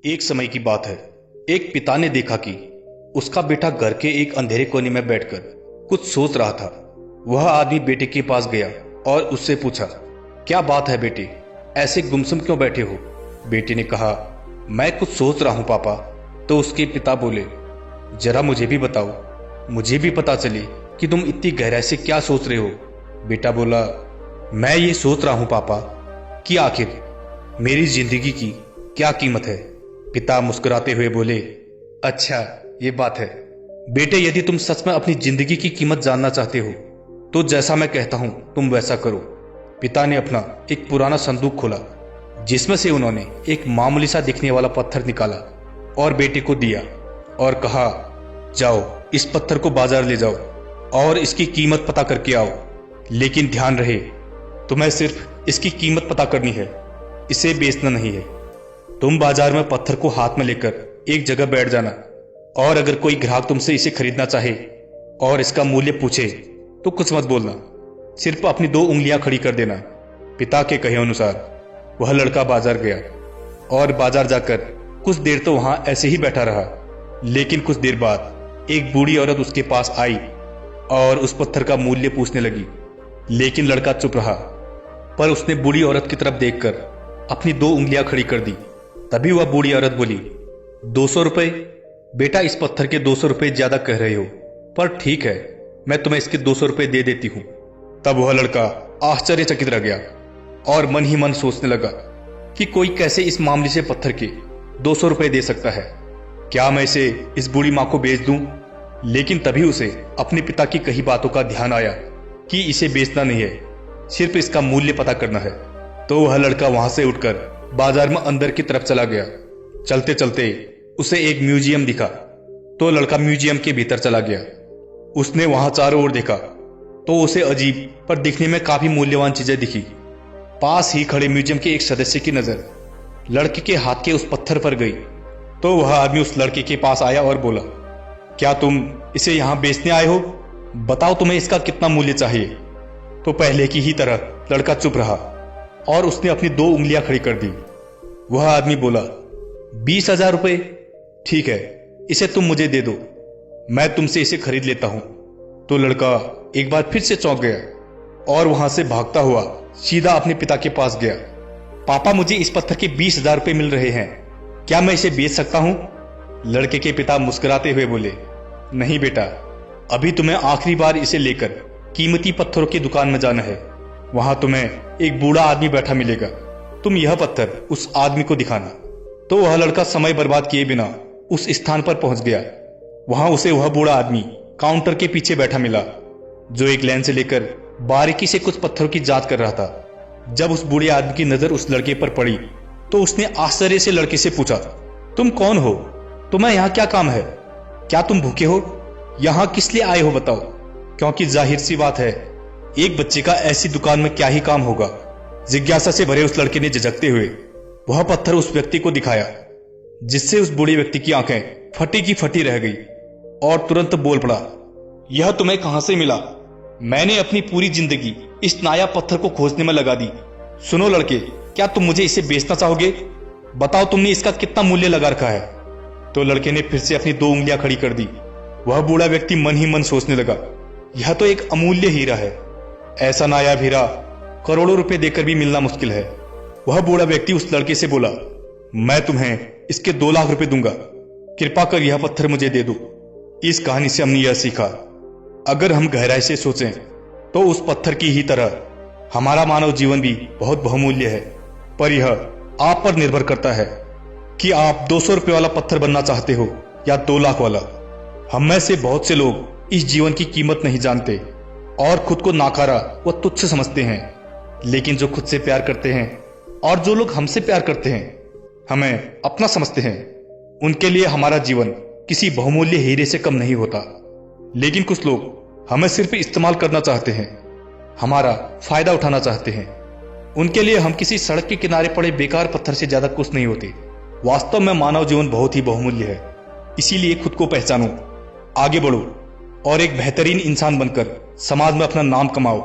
एक समय की बात है। एक पिता ने देखा कि उसका बेटा घर के एक अंधेरे कोने में बैठकर कुछ सोच रहा था। वह आदमी बेटे के पास गया और उससे पूछा, क्या बात है बेटे, ऐसे गुमसुम क्यों बैठे हो? बेटे ने कहा, मैं कुछ सोच रहा हूं पापा। तो उसके पिता बोले, जरा मुझे भी बताओ, मुझे भी पता चले कि तुम इतनी गहराई से क्या सोच रहे हो। बेटा बोला, मैं ये सोच रहा हूं पापा कि आखिर मेरी जिंदगी की क्या कीमत है। पिता मुस्कुराते हुए बोले, अच्छा ये बात है बेटे, यदि तुम सच में अपनी जिंदगी की कीमत जानना चाहते हो तो जैसा मैं कहता हूं तुम वैसा करो। पिता ने अपना एक पुराना संदूक खोला जिसमें से उन्होंने एक मामूली सा दिखने वाला पत्थर निकाला और बेटे को दिया और कहा, जाओ इस पत्थर को बाजार ले जाओ और इसकी कीमत पता करके आओ। लेकिन ध्यान रहे, तुम्हें सिर्फ इसकी कीमत पता करनी है, इसे बेचना नहीं है। तुम बाजार में पत्थर को हाथ में लेकर एक जगह बैठ जाना और अगर कोई ग्राहक तुमसे इसे खरीदना चाहे और इसका मूल्य पूछे तो कुछ मत बोलना, सिर्फ अपनी 2 उंगलियां खड़ी कर देना। पिता के कहे अनुसार वह लड़का बाजार गया और बाजार जाकर कुछ देर तो वहां ऐसे ही बैठा रहा। लेकिन कुछ देर बाद एक बूढ़ी औरत उसके पास आई और उस पत्थर का मूल्य पूछने लगी। लेकिन लड़का चुप रहा, पर उसने बूढ़ी औरत की तरफ देखकर अपनी 2 उंगलियां खड़ी कर दी। तभी वह बूढ़ी औरत बोली, 200 रुपए? बेटा इस पत्थर के 200 रुपए ज्यादा कह रहे हो, पर ठीक है, मैं तुम्हें इसके 200 रुपए दे देती हूं। तब वह लड़का आश्चर्यचकित रह गया और मन ही मन सोचने लगा कि कोई कैसे इस मामले से पत्थर के 200 रुपए दे सकता है। क्या मैं इसे इस बूढ़ी मां को बेच दूं? लेकिन तभी उसे अपने पिता की कही बातों का ध्यान आया कि इसे बेचना नहीं है, सिर्फ इसका मूल्य पता करना है। तो वह लड़का वहां से उठकर बाजार में अंदर की तरफ चला गया। चलते चलते उसे एक म्यूजियम दिखा तो लड़का म्यूजियम के भीतर चला गया। उसने वहां चारों ओर देखा तो उसे अजीब पर दिखने में काफी मूल्यवान चीजें दिखी। पास ही खड़े म्यूजियम के एक सदस्य की नजर लड़के के हाथ के उस पत्थर पर गई तो वह आदमी उस लड़के के पास आया और बोला, क्या तुम इसे यहां बेचने आए हो? बताओ तुम्हें इसका कितना मूल्य चाहिए। तो पहले की ही तरह लड़का चुप रहा और उसने अपनी 2 उंगलियां खड़ी कर दी। वह आदमी बोला, 20,000 रुपए? ठीक है, इसे तुम मुझे दे दो, मैं तुमसे इसे खरीद लेता हूं। तो लड़का एक बार फिर से चौंक गया और वहां से भागता हुआ सीधा अपने पिता के पास गया। पापा, मुझे इस पत्थर के 20,000 रुपए मिल रहे हैं, क्या मैं इसे बेच सकता हूं? लड़के के पिता मुस्कुराते हुए बोले, नहीं बेटा, अभी तुम्हें आखिरी बार इसे लेकर कीमती पत्थरों की दुकान में जाना है। वहां तुम्हें एक बूढ़ा आदमी बैठा मिलेगा, तुम यह पत्थर उस आदमी को दिखाना। तो वह लड़का समय बर्बाद किए बिना उस स्थान पर पहुंच गया। वहां उसे वह बूढ़ा आदमी काउंटर के पीछे बैठा मिला जो एक लेंस से लेकर बारीकी से कुछ पत्थरों की जांच कर रहा था। जब उस बूढ़े आदमी की नजर उस लड़के पर पड़ी तो उसने आश्चर्य से लड़के से पूछा, तुम कौन हो? तुम्हें यहाँ क्या काम है? क्या तुम भूखे हो? यहाँ किस लिए आए हो बताओ? क्योंकि जाहिर सी बात है, एक बच्चे का ऐसी दुकान में क्या ही काम होगा। जिज्ञासा से भरे उस लड़के ने झिझकते हुए वह पत्थर उस व्यक्ति को दिखाया, जिससे उस बूढ़े व्यक्ति की आंखें फटी की फटी रह गई और तुरंत बोल पड़ा, यह तुम्हें कहां से मिला? मैंने अपनी पूरी जिंदगी इस नायाब पत्थर को खोजने में लगा दी। सुनो लड़के, क्या तुम मुझे इसे बेचना चाहोगे? बताओ तुमने इसका कितना मूल्य लगा रखा है? तो लड़के ने फिर से अपनी 2 उंगलियां खड़ी कर दी। वह बूढ़ा व्यक्ति मन ही मन सोचने लगा, यह तो एक अमूल्य हीरा है, ऐसा नायाब हीरा करोड़ों रुपए देकर भी मिलना मुश्किल है। वह बूढ़ा व्यक्ति उस लड़के से बोला, मैं तुम्हें इसके 2 लाख रुपए दूंगा, कृपा कर यह पत्थर मुझे दे दो। इस कहानी से हमने यह सीखा, अगर हम गहराई से सोचें तो उस पत्थर की ही तरह हमारा मानव जीवन भी बहुत बहुमूल्य है। पर यह आप पर निर्भर करता है कि आप 200 रुपए वाला पत्थर बनना चाहते हो या 2 लाख वाला। हम में से बहुत से लोग इस जीवन की कीमत नहीं जानते और खुद को नाकारा व तुच्छ समझते हैं। लेकिन जो खुद से प्यार करते हैं और जो लोग हमसे प्यार करते हैं, हमें अपना समझते हैं, उनके लिए हमारा जीवन किसी बहुमूल्य हीरे से कम नहीं होता। लेकिन कुछ लोग हमें सिर्फ इस्तेमाल करना चाहते हैं, हमारा फायदा उठाना चाहते हैं। उनके लिए हम किसी सड़क के किनारे पड़े बेकार पत्थर से ज्यादा कुछ नहीं होते। वास्तव में मानव जीवन बहुत ही बहुमूल्य है। इसीलिए खुद को पहचानो, आगे बढ़ो और एक बेहतरीन इंसान बनकर समाज में अपना नाम कमाओ।